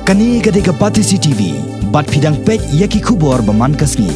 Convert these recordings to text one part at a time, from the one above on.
Kani gadega pati CTV, bat pidang pek yaki kubor baman kasni.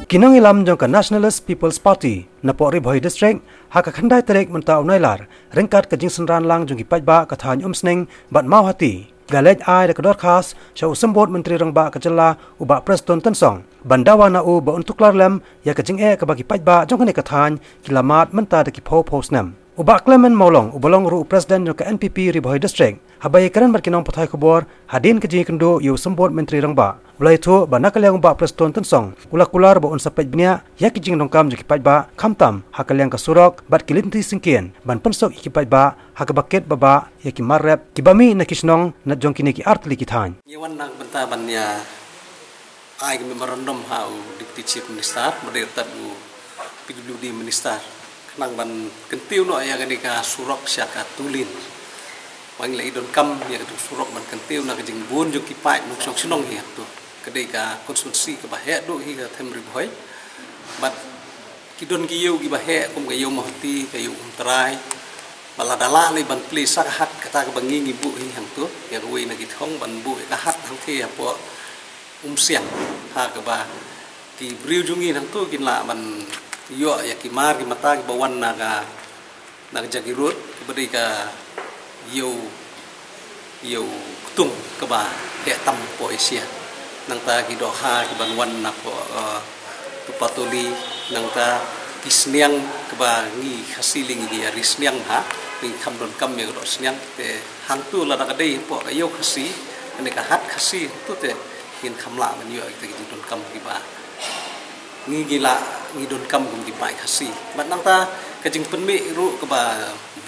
Kinang ilam jong ka Nationalist People's Party na po Ribhoi district haka khandai terek mentau nailar rengkat ka jing senran lang jong ki pajba ka Thaiñ Umsning bat Mawhati galej ai da kedor khas shau sembot menteri rangba ka jela uba Prestone Tynsong ban Dawa na u ba untuk larlem ya ka jing ka bagi pajba jong kani ka Thaiñ kilamat menta da ki pho snam uba Clement Maulong ubalong ru presiden jong ka NPP Ribhoi district habai karen berkinong pathai kubor hadin ke jing kendo yu sembot menteri rangba Leit ba nakalyang ba Prestone Tynsong ulakular ba unsa pej bnia yak jing dongkam jiki pajba khamtam hakalyang ka surok bat kilinti singkien ban pensok iki pajba hakabaket baba yaki marrep kibami na kisnong na jong kini ki artli ki Thaiñ yewan nang benta bannya ai memorandum hau deputy chief minister model tadu PWD minister nang ban kentiu no ya gani ka surok syaka tulin wang lai don kam ya tu surok ban kentiu na jing bun jong ki pai muk sok sinong hi tu kedai ka konsulsi ke bahe do hi ka Thaiñ Ribhoi bat kidon ki yeu ki bahe kum ka yeu Mawhati ka yeu Umtrai baladala ni ban pli sak hat kata ka bangi ngi bu hi hang tu ya wei na ki thong ban bu ka hat hang the po Umsning ha ka ba ki briu jungi hang tu kin la ban yo ya ki mar ki mata ki bawan na ka jagirut ki badai ka yeu tung ka ba he tam po Asia nang ta ki doha ki banwan na po tu patuli nang ta kisniang ke ba ngi hasiling gi risniang ha ni khamdon kam me ro sniang te hang tu la da dei po ka yo khasi ani ka hat khasi tu te kin khamla man yo te ki don kam ki ba ngi gila ngi don kam kum ki pai khasi bat nang ta ka jing penmi ru ke ba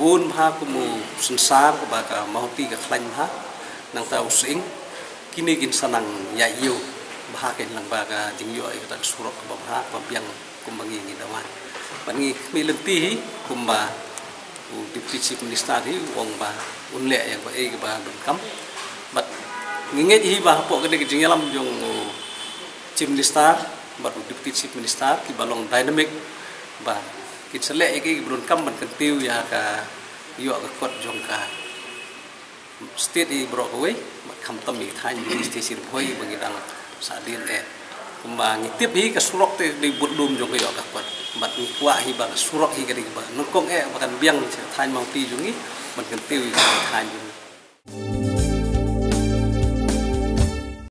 bun ha kumu sensar ke ba ka Mawhati ka Thaiñ ha nang ta using kini kin sanang ya yu bahakin lang baga jing yu ay kata surok ke bawah pabiang kumbangi ni Dawa bangi milenti kumba deputy chief minister hi wong ba unle yang ba e ba don kam bat nginget hi ba po kene jing yalam jong chief minister ba deputy chief minister ki balong dynamic ba kin sele ki don kam ban kentiu ya ka yu ka kot jong ka state i Brokaway kham tam mi Thaiñ di station Ribhoi bagi dang sadin kumba ngitip hi ka surok te di budum jong yo ka pat bat ni kwa hi ba surok hi ka di ba nukong bakan biang Thaiñ Mawhati jungi ban kentiu Thaiñ